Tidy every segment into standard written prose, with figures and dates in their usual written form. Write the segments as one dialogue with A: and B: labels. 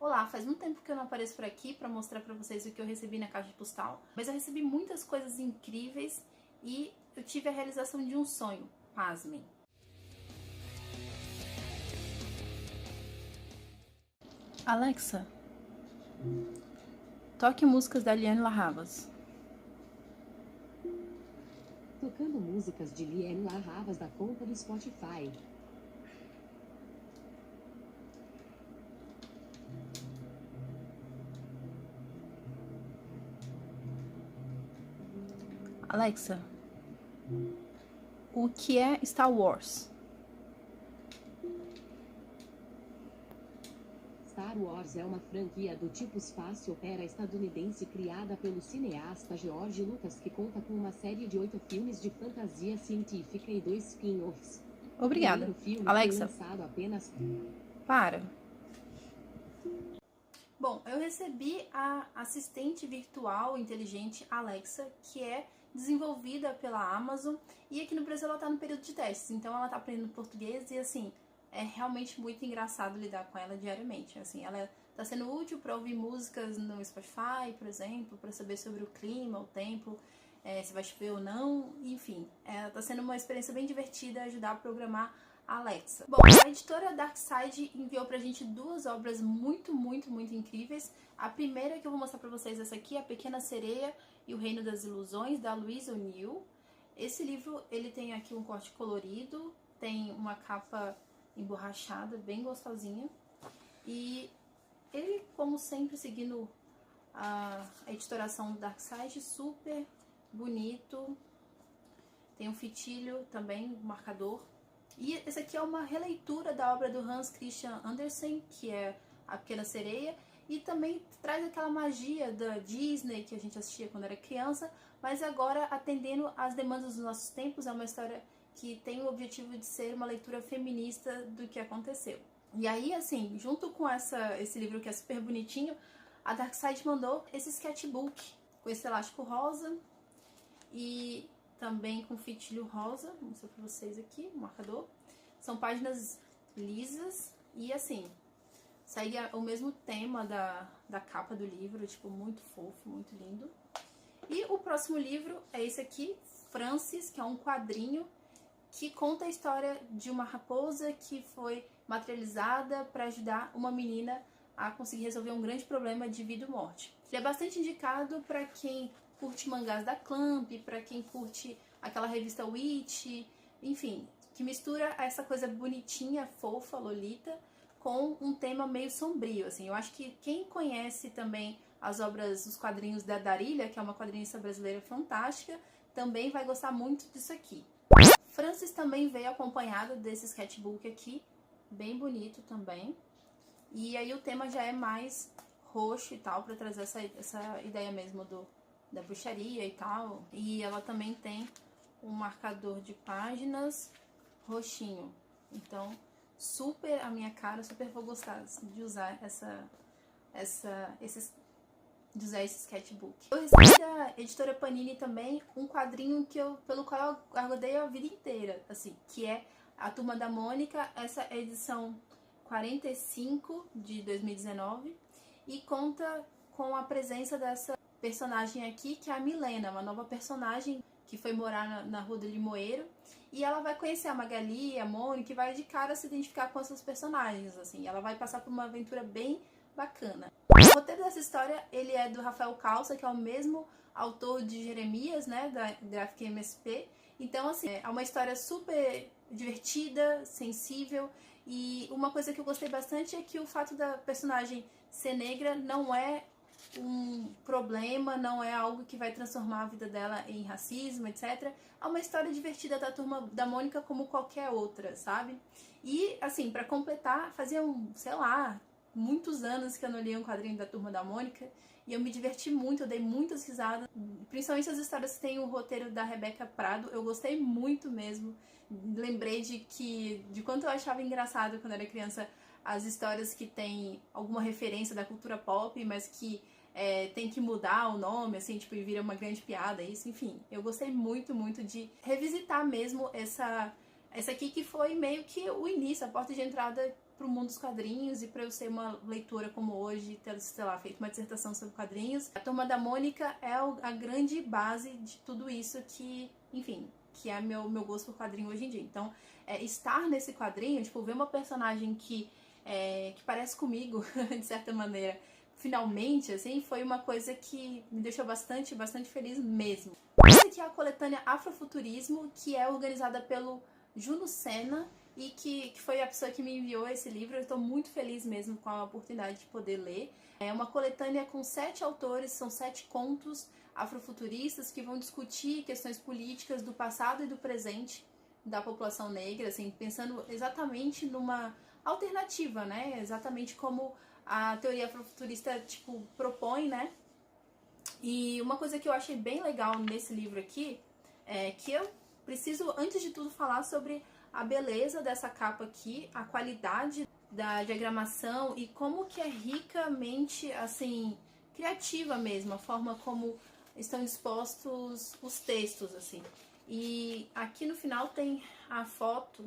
A: Olá, faz muito tempo que eu não apareço por aqui para mostrar para vocês o que eu recebi na caixa postal, mas eu recebi muitas coisas incríveis e eu tive a realização de um sonho, pasmem. Alexa, toque músicas da Liane La Havas.
B: Tocando músicas de Liane La Havas da conta do Spotify.
A: Alexa, o que é Star Wars?
B: Star Wars é uma franquia do tipo espaço-opera estadunidense criada pelo cineasta George Lucas, que conta com uma série de 8 filmes de fantasia científica e 2 spin-offs.
A: Obrigada.
B: O primeiro filme
A: Alexa,
B: foi lançado apenas...
A: Para. Bom, eu recebi a assistente virtual inteligente Alexa, que é desenvolvida pela Amazon, e aqui no Brasil ela tá no período de testes, então ela tá aprendendo português e assim, é realmente muito engraçado lidar com ela diariamente. Assim, ela tá sendo útil para ouvir músicas no Spotify, por exemplo, para saber sobre o clima, o tempo, se vai chover ou não, enfim. Tá sendo uma experiência bem divertida ajudar a programar a Alexa. Bom, a editora Darkside enviou pra gente duas obras muito incríveis. A primeira que eu vou mostrar pra vocês, essa aqui, A Pequena Sereia e o Reino das Ilusões, da Louise O'Neill. Esse livro, ele tem aqui um corte colorido, tem uma capa emborrachada, bem gostosinha. E ele, como sempre, seguindo a editoração do Darkside, super bonito. Tem um fitilho também, um marcador. E esse aqui é uma releitura da obra do Hans Christian Andersen, que é A Pequena Sereia, e também traz aquela magia da Disney que a gente assistia quando era criança, mas agora atendendo às demandas dos nossos tempos. É uma história que tem o objetivo de ser uma leitura feminista do que aconteceu. E aí, assim, junto com esse livro que é super bonitinho, a Darkside mandou esse sketchbook com esse elástico rosa e também com fitilho rosa. Vou mostrar pra vocês aqui, o marcador. São páginas lisas e assim, segue o mesmo tema da capa do livro, tipo, muito fofo, muito lindo. E o próximo livro é esse aqui, Francis, que é um quadrinho que conta a história de uma raposa que foi materializada para ajudar uma menina a conseguir resolver um grande problema de vida e morte. Ele é bastante indicado para quem curte mangás da Clamp, para quem curte aquela revista Witch, enfim, que mistura essa coisa bonitinha, fofa, lolita, com um tema meio sombrio, assim. Eu acho que quem conhece também as obras, os quadrinhos da Darília, que é uma quadrinista brasileira fantástica, também vai gostar muito disso aqui. Francis também veio acompanhado desse sketchbook aqui, bem bonito também. E aí o tema já é mais roxo e tal, para trazer essa ideia mesmo da bruxaria e tal. E ela também tem um marcador de páginas roxinho. Então, super a minha cara, super vou gostar de usar esse sketchbook. Eu recebi da editora Panini também um quadrinho pelo qual eu aguardei a vida inteira, assim, que é A Turma da Mônica. Essa é a edição 45 de 2019 e conta com a presença dessa personagem aqui, que é a Milena, uma nova personagem que foi morar na Rua do Limoeiro, e ela vai conhecer a Magali, a Mônica, e vai de cara se identificar com essas personagens, assim. Ela vai passar por uma aventura bem bacana. O roteiro dessa história, ele é do Rafael Calça, que é o mesmo autor de Jeremias, né, da Graphic MSP. Então, assim, é uma história super divertida, sensível, e uma coisa que eu gostei bastante é que o fato da personagem ser negra não é um problema, não é algo que vai transformar a vida dela em racismo, etc. É uma história divertida da Turma da Mônica como qualquer outra, sabe? E, assim, pra completar, fazia sei lá, muitos anos que eu não lia um quadrinho da Turma da Mônica e eu me diverti muito, eu dei muitas risadas, principalmente as histórias que tem o roteiro da Rebeca Prado. Eu gostei muito mesmo. Lembrei de quanto eu achava engraçado quando era criança as histórias que tem alguma referência da cultura pop, mas que tem que mudar o nome, assim, tipo, e vira uma grande piada, isso, enfim. Eu gostei muito de revisitar mesmo Essa aqui que foi meio que o início, a porta de entrada pro mundo dos quadrinhos e para eu ser uma leitora como hoje, ter, sei lá, feito uma dissertação sobre quadrinhos. A Turma da Mônica é a grande base de tudo isso que, enfim, que é meu gosto por quadrinho hoje em dia. Então, estar nesse quadrinho, tipo, ver uma personagem que parece comigo, de certa maneira, finalmente, assim, foi uma coisa que me deixou bastante feliz mesmo. Essa aqui é a coletânea Afrofuturismo, que é organizada pelo Juno Senna, e que foi a pessoa que me enviou esse livro. Eu estou muito feliz mesmo com a oportunidade de poder ler. É uma coletânea com 7 autores, são 7 contos afrofuturistas que vão discutir questões políticas do passado e do presente da população negra, assim, pensando exatamente numa alternativa, né? Exatamente como a teoria afrofuturista, tipo, propõe, né? E uma coisa que eu achei bem legal nesse livro aqui é que eu preciso, antes de tudo, falar sobre a beleza dessa capa aqui, a qualidade da diagramação e como que é ricamente, assim, criativa mesmo, a forma como estão dispostos os textos, assim. E aqui no final tem a foto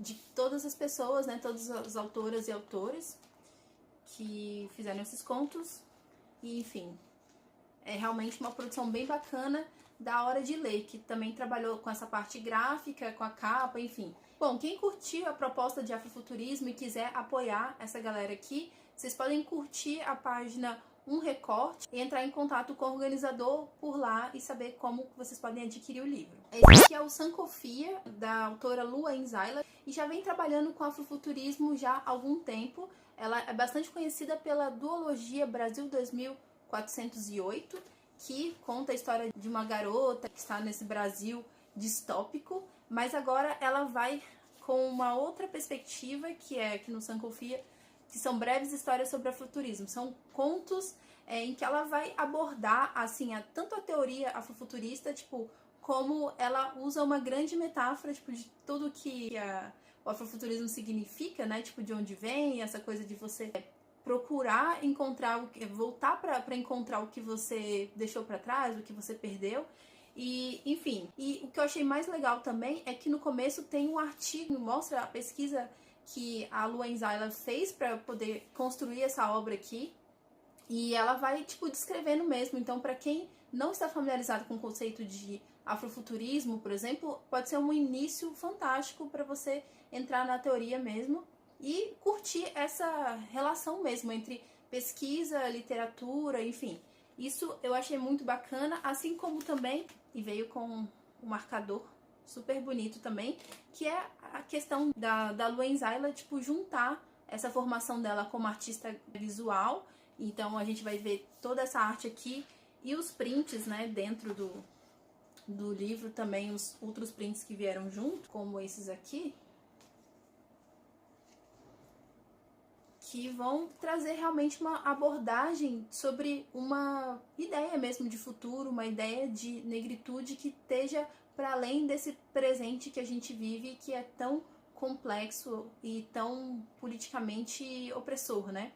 A: de todas as pessoas, né, todas as autoras e autores que fizeram esses contos. E, enfim, é realmente uma produção bem bacana, da hora de ler, que também trabalhou com essa parte gráfica, com a capa, enfim. Bom, quem curtiu a proposta de afrofuturismo e quiser apoiar essa galera aqui, vocês podem curtir a página Um Recorte e entrar em contato com o organizador por lá e saber como vocês podem adquirir o livro. Esse aqui é o Sankofia, da autora Lua Enzailer, e já vem trabalhando com afrofuturismo já há algum tempo. Ela é bastante conhecida pela duologia Brasil 2408, que conta a história de uma garota que está nesse Brasil distópico, mas agora ela vai com uma outra perspectiva, que é aqui no Sankofia, que são breves histórias sobre afrofuturismo. São contos em que ela vai abordar, assim, tanto a teoria afrofuturista, tipo, como ela usa uma grande metáfora, tipo, de tudo que o afrofuturismo significa, né, tipo, de onde vem, essa coisa de você procurar encontrar, voltar para encontrar o que você deixou para trás, o que você perdeu. E, enfim, e o que eu achei mais legal também é que no começo tem um artigo, mostra a pesquisa que a Lua Enzailer fez para poder construir essa obra aqui, e ela vai, tipo, descrevendo mesmo. Então, para quem não está familiarizado com o conceito de afrofuturismo, por exemplo, pode ser um início fantástico para você entrar na teoria mesmo e curtir essa relação mesmo entre pesquisa, literatura, enfim. Isso eu achei muito bacana, assim como também, e veio com um marcador super bonito também, que é a questão da Lua Enzailer, tipo, juntar essa formação dela como artista visual. Então a gente vai ver toda essa arte aqui e os prints, né, dentro do livro também, os outros prints que vieram junto, como esses aqui, que vão trazer realmente uma abordagem sobre uma ideia mesmo de futuro, uma ideia de negritude que esteja para além desse presente que a gente vive, que é tão complexo e tão politicamente opressor, né?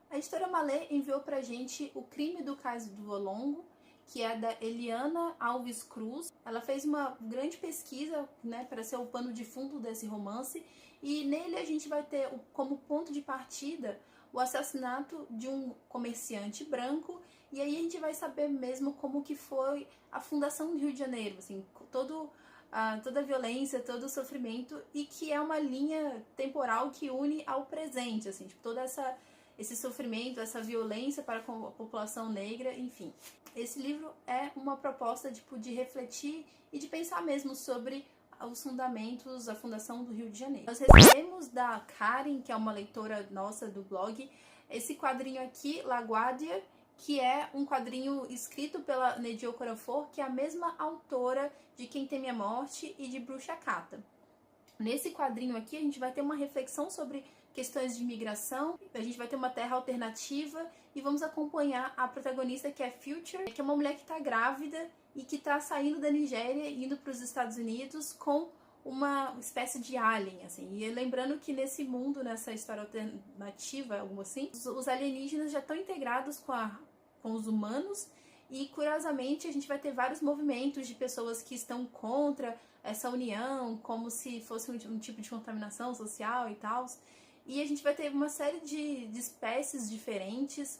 A: A editora Malê enviou pra gente O Crime do Cais do Volongo, que é da Eliana Alves Cruz. Ela fez uma grande pesquisa, né, para ser o pano de fundo desse romance, e nele a gente vai ter como ponto de partida o assassinato de um comerciante branco, e aí a gente vai saber mesmo como que foi a fundação do Rio de Janeiro, assim, toda a violência, todo o sofrimento, e que é uma linha temporal que une ao presente, assim, tipo, toda esse sofrimento, essa violência para com a população negra, enfim. Esse livro é uma proposta tipo, de refletir e de pensar mesmo sobre os fundamentos, a fundação do Rio de Janeiro. Nós recebemos da Karen, que é uma leitora nossa do blog, esse quadrinho aqui, La Guardia, que é um quadrinho escrito pela Nedio Corafor, que é a mesma autora de Quem Teme a Morte e de Bruxa Cata. Nesse quadrinho aqui a gente vai ter uma reflexão sobre questões de imigração, a gente vai ter uma terra alternativa e vamos acompanhar a protagonista, que é Future, que é uma mulher que está grávida e que está saindo da Nigéria e indo para os Estados Unidos com uma espécie de alien, assim. E lembrando que nesse mundo, nessa história alternativa, algo assim, os alienígenas já estão integrados com os humanos, e curiosamente a gente vai ter vários movimentos de pessoas que estão contra essa união, como se fosse um tipo de contaminação social e tal. E a gente vai ter uma série de espécies diferentes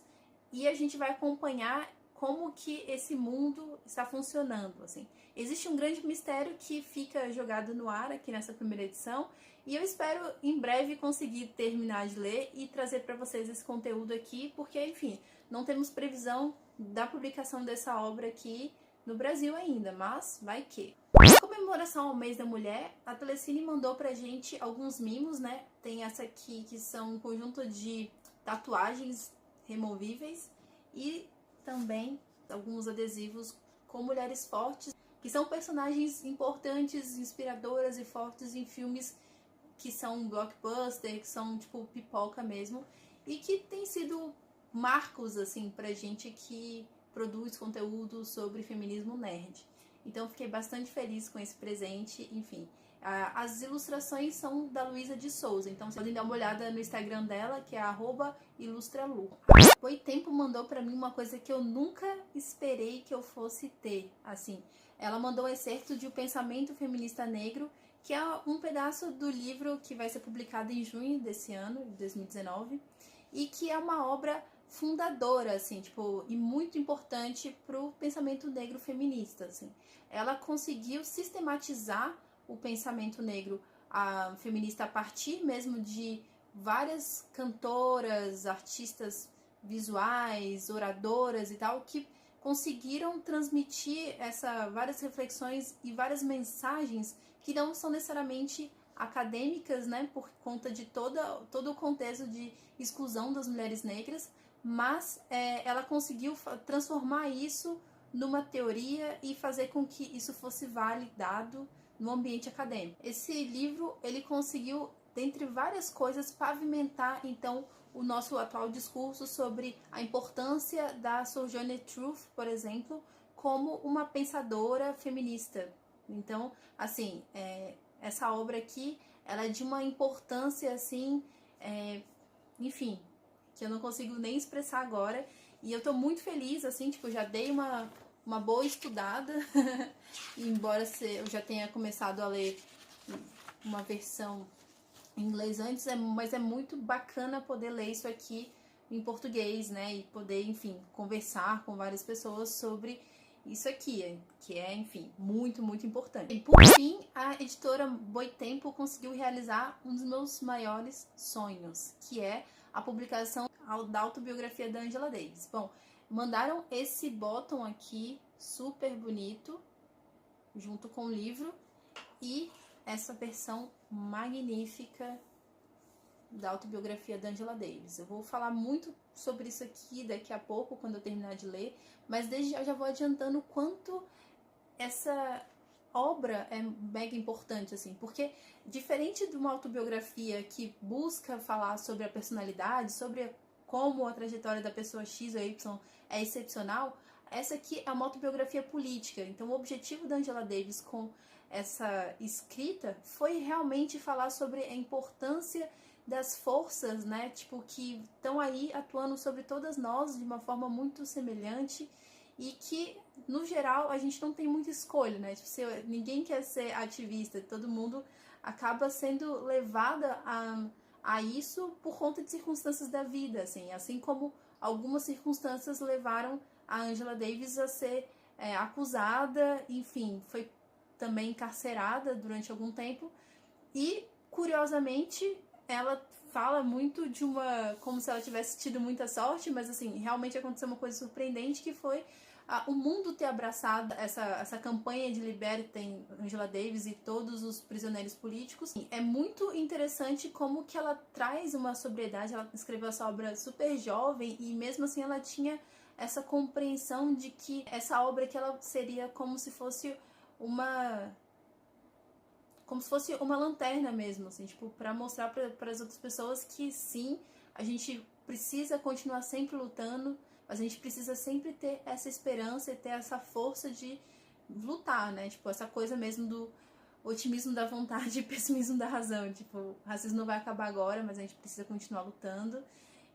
A: e a gente vai acompanhar como que esse mundo está funcionando, assim. Existe um grande mistério que fica jogado no ar aqui nessa primeira edição e eu espero em breve conseguir terminar de ler e trazer para vocês esse conteúdo aqui, porque, enfim, não temos previsão da publicação dessa obra aqui no Brasil ainda, mas vai que. Em comemoração ao mês da mulher, a Telecine mandou pra gente alguns mimos, né? Tem essa aqui que são um conjunto de tatuagens removíveis e também alguns adesivos com mulheres fortes, que são personagens importantes, inspiradoras e fortes em filmes que são blockbuster, que são tipo pipoca mesmo, e que tem sido marcos, assim, pra gente que produz conteúdo sobre feminismo nerd. Então fiquei bastante feliz com esse presente, enfim. As ilustrações são da Luísa de Souza, então vocês podem dar uma olhada no Instagram dela, que é @ilustralu. A Boitempo mandou pra mim uma coisa que eu nunca esperei que eu fosse ter, assim. Ela mandou um excerto de O Pensamento Feminista Negro, que é um pedaço do livro que vai ser publicado em junho desse ano, de 2019, e que é uma obra fundadora, assim, tipo, e muito importante pro pensamento negro feminista, assim. Ela conseguiu sistematizar o pensamento negro feminista a partir mesmo de várias cantoras, artistas visuais, oradoras e tal, que conseguiram transmitir várias reflexões e várias mensagens que não são necessariamente acadêmicas, né, por conta de todo o contexto de exclusão das mulheres negras, mas ela conseguiu transformar isso numa teoria e fazer com que isso fosse validado no ambiente acadêmico. Esse livro, ele conseguiu, dentre várias coisas, pavimentar, então, o nosso atual discurso sobre a importância da Sojourner Truth, por exemplo, como uma pensadora feminista. Então, assim, essa obra aqui, ela é de uma importância, assim, enfim, que eu não consigo nem expressar agora. E eu tô muito feliz, assim, tipo, já dei uma boa estudada, embora eu já tenha começado a ler uma versão em inglês antes, mas é muito bacana poder ler isso aqui em português, né, e poder, enfim, conversar com várias pessoas sobre isso aqui, que é, enfim, muito, muito importante. E por fim, a editora Boitempo conseguiu realizar um dos meus maiores sonhos, que é a publicação da autobiografia da Angela Davis. Bom, mandaram esse bottom aqui, super bonito, junto com o livro, e essa versão magnífica da autobiografia da Angela Davis. Eu vou falar muito sobre isso aqui daqui a pouco, quando eu terminar de ler, mas desde já vou adiantando o quanto essa obra é mega importante, assim, porque diferente de uma autobiografia que busca falar sobre a personalidade, sobre como a trajetória da pessoa X ou Y é excepcional, essa aqui é uma autobiografia política. Então o objetivo da Angela Davis com essa escrita foi realmente falar sobre a importância das forças, né, tipo, que estão aí atuando sobre todas nós de uma forma muito semelhante e que, no geral, a gente não tem muita escolha, né, tipo, ninguém quer ser ativista, todo mundo acaba sendo levada a isso por conta de circunstâncias da vida, assim como algumas circunstâncias levaram a Angela Davis a ser acusada, enfim, foi também encarcerada durante algum tempo e, curiosamente, ela fala muito de como se ela tivesse tido muita sorte, mas assim, realmente aconteceu uma coisa surpreendente, que foi o mundo ter abraçado essa campanha de libertem Angela Davis e todos os prisioneiros políticos. É muito interessante como que ela traz uma sobriedade. Ela escreveu essa obra super jovem e mesmo assim ela tinha essa compreensão de que essa obra que ela seria como se fosse uma lanterna mesmo, assim, tipo, para mostrar para as outras pessoas que sim, a gente precisa continuar sempre lutando, mas a gente precisa sempre ter essa esperança e ter essa força de lutar, né? Tipo, essa coisa mesmo do otimismo da vontade e pessimismo da razão. Tipo, o racismo não vai acabar agora, mas a gente precisa continuar lutando.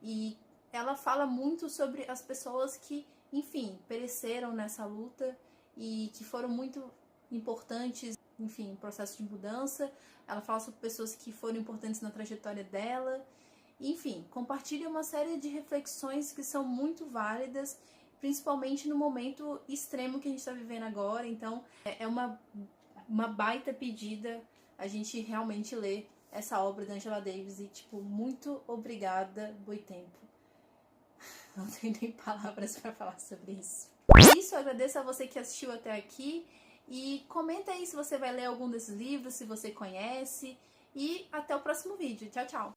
A: E ela fala muito sobre as pessoas que, enfim, pereceram nessa luta e que foram muito importantes enfim, processo de mudança. Ela fala sobre pessoas que foram importantes na trajetória dela. Enfim, compartilha uma série de reflexões que são muito válidas, principalmente no momento extremo que a gente está vivendo agora. Então, é uma baita pedida a gente realmente ler essa obra da Angela Davis. E, tipo, muito obrigada, Boitempo. Não tenho nem palavras para falar sobre isso. É isso, eu agradeço a você que assistiu até aqui. E comenta aí se você vai ler algum desses livros, se você conhece. E até o próximo vídeo. Tchau, tchau!